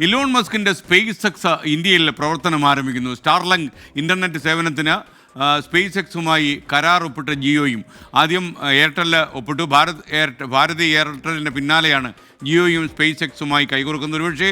Elon മസ്കിൻ്റെ space X ഇന്ത്യയിൽ പ്രവർത്തനം ആരംഭിക്കുന്നു. സ്റ്റാർലിങ്ക് ഇൻ്റർനെറ്റ് സേവനത്തിന് സ്പേസ് എക്സുമായി കരാർ ഒപ്പിട്ട ജിയോയും ആദ്യം എയർടെൽ ഒപ്പിട്ടു. ഭാരതി എയർടെലിൻ്റെ പിന്നാലെയാണ് ജിയോയും സ്പേസ് എക്സുമായി കൈകോർക്കുന്നത്. ഒരുപക്ഷെ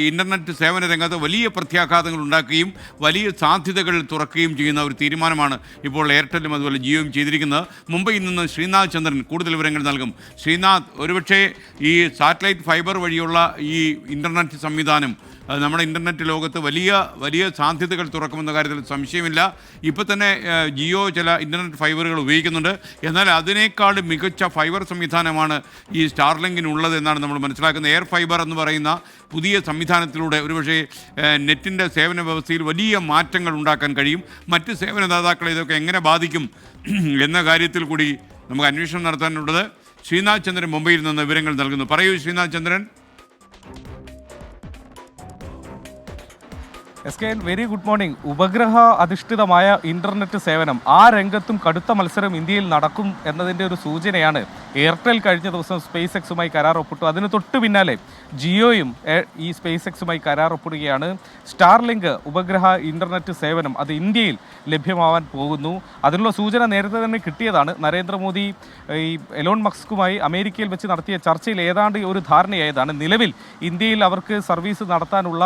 ഇൻ്റർനെറ്റ് സേവന രംഗത്ത് വലിയ പ്രത്യാഘാതങ്ങൾ ഉണ്ടാക്കുകയും വലിയ സാധ്യതകൾ തുറക്കുകയും ചെയ്യുന്ന ഒരു തീരുമാനമാണ് ഇപ്പോൾ എയർടെലും അതുപോലെ ജിയോയും ചെയ്തിരിക്കുന്നത്. മുംബൈയിൽ നിന്ന് ശ്രീനാഥ് ചന്ദ്രൻ കൂടുതൽ വിവരങ്ങൾ നൽകും. ശ്രീനാഥ്, ഒരുപക്ഷെ ഈ സാറ്റലൈറ്റ് ഫൈബർ വഴിയുള്ള ഈ ഇൻ്റർനെറ്റ് സംവിധാനം നമ്മുടെ ഇൻ്റർനെറ്റ് ലോകത്ത് വലിയ വലിയ സാധ്യതകൾ തുറക്കുമെന്ന കാര്യത്തിൽ സംശയമില്ല. ഇപ്പോൾ തന്നെ ജിയോ ചില ഇൻ്റർനെറ്റ് ഫൈബറുകൾ ഉപയോഗിക്കുന്നുണ്ട്. എന്നാൽ അതിനേക്കാൾ മികച്ച ഫൈബർ സംവിധാനമാണ് ഈ സ്റ്റാർലിങ്കിനുള്ളത് എന്നാണ് നമ്മൾ മനസ്സിലാക്കുന്നത്. എയർ ഫൈബർ എന്ന് പറയുന്ന പുതിയ സംവിധാനത്തിലൂടെ ഒരുപക്ഷെ നെറ്റിൻ്റെ സേവന വ്യവസ്ഥയിൽ വലിയ മാറ്റങ്ങൾ ഉണ്ടാക്കാൻ കഴിയും. മറ്റ് സേവനദാതാക്കളെ ഇതൊക്കെ എങ്ങനെ ബാധിക്കും എന്ന കാര്യത്തിൽ കൂടി നമുക്ക് അന്വേഷണം നടത്താനുള്ളത്. ശ്രീനാഥ് ചന്ദ്രൻ മുംബൈയിൽ നിന്ന് വിവരങ്ങൾ നൽകുന്നു. പറയൂ Srinath Chandran. Very good morning. ഉപഗ്രഹ അധിഷ്ഠിതമായ ഇന്റർനെറ്റ് സേവനം, ആ രംഗത്തും കടുത്ത മത്സരം ഇന്ത്യയിൽ നടക്കും എന്നതിൻ്റെ ഒരു സൂചനയാണ് എയർടെൽ കഴിഞ്ഞ ദിവസം സ്പേസ് എക്സുമായി കരാർ ഒപ്പിട്ടു. അതിന് തൊട്ടു പിന്നാലെ ജിയോയും ഈ സ്പേസ് എക്സുമായി കരാർ ഒപ്പിടുകയാണ്. സ്റ്റാർലിങ്ക് ഉപഗ്രഹ ഇന്റർനെറ്റ് സേവനം അത് ഇന്ത്യയിൽ ലഭ്യമാവാൻ പോകുന്നു. അതിനുള്ള സൂചന നേരത്തെ തന്നെ കിട്ടിയതാണ്. നരേന്ദ്രമോദി ഈ എലോൺ മസ്കുമായി അമേരിക്കയിൽ വെച്ച് നടത്തിയ ചർച്ചയിൽ ഏതാണ്ട് ഒരു ധാരണയായതാണ്. നിലവിൽ ഇന്ത്യയിൽ അവർക്ക് സർവീസ് നടത്താനുള്ള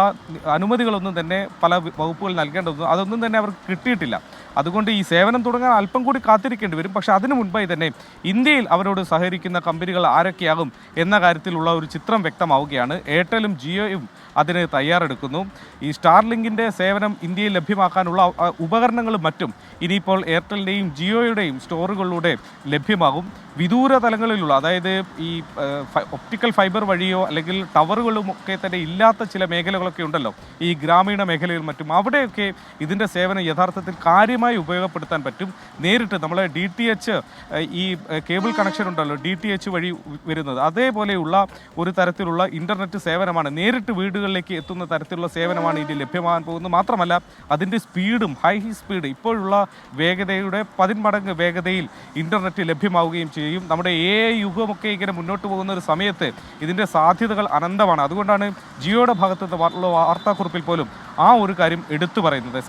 അനുമതികളൊന്നും തന്നെ പല വകുപ്പുകൾ നൽകേണ്ടതൊന്നും അതൊന്നും തന്നെ അവർക്ക് കിട്ടിയിട്ടില്ല. അതുകൊണ്ട് ഈ സേവനം തുടങ്ങാൻ അല്പം കൂടി കാത്തിരിക്കേണ്ടി വരും. പക്ഷേ അതിനു മുൻപായി തന്നെ ഇന്ത്യയിൽ അവരോട് സഹകരിക്കുന്ന കമ്പനികൾ ആരൊക്കെയാകും എന്ന കാര്യത്തിലുള്ള ഒരു ചിത്രം വ്യക്തമാവുകയാണ്. എയർടെലും ജിയോയും അതിന് തയ്യാറെടുക്കുന്നു. ഈ സ്റ്റാർലിങ്കിൻ്റെ സേവനം ഇന്ത്യയിൽ ലഭ്യമാക്കാനുള്ള ഉപകരണങ്ങളും മറ്റും ഇനിയിപ്പോൾ എയർടെലിൻ്റെയും ജിയോയുടെയും സ്റ്റോറുകളിലൂടെ ലഭ്യമാകും. വിദൂര തലങ്ങളിലുള്ള, അതായത് ഈ ഒപ്റ്റിക്കൽ ഫൈബർ വഴിയോ അല്ലെങ്കിൽ ടവറുകളും ഒക്കെ തന്നെ ഇല്ലാത്ത ചില മേഖലകളൊക്കെ ഉണ്ടല്ലോ, ഈ ഗ്രാമീണ മേഖലയിൽ മറ്റും, അവിടെയൊക്കെ ഇതിൻ്റെ സേവനം യഥാർത്ഥത്തിൽ കാര്യമായി ഉപയോഗപ്പെടുത്താൻ പറ്റും. നേരിട്ട് നമ്മൾ DTH ഈ കേബിൾ കണക്ഷൻ ഉണ്ടല്ലോ, DTH വഴി വരുന്നത്, അതേപോലെയുള്ള ഒരു തരത്തിലുള്ള ഇൻ്റർനെറ്റ് സേവനമാണ്, നേരിട്ട് വീടുകളിലേക്ക് എത്തുന്ന തരത്തിലുള്ള സേവനമാണ് ഇതിൽ ലഭ്യമാകാൻ പോകുന്നത്. മാത്രമല്ല അതിൻ്റെ സ്പീഡും ഹൈ സ്പീഡ് ഇപ്പോഴുള്ള വേഗതയുടെ 10 മടങ്ങ് വേഗതയിൽ ഇൻ്റർനെറ്റ് ലഭ്യമാവുകയും ചെയ്യും. നമ്മുടെ യുഗമൊക്കെ ഇങ്ങനെ മുന്നോട്ട് പോകുന്ന ഒരു സമയത്ത് ഇതിൻ്റെ സാധ്യതകൾ അനന്തമാണ്. അതുകൊണ്ടാണ് ജിയോയുടെ ഭാഗത്തുനിന്ന് വാർത്താക്കുറിപ്പിൽ പോലും ആ ഒരു കാര്യം എടുത്തു പറയുന്നത്.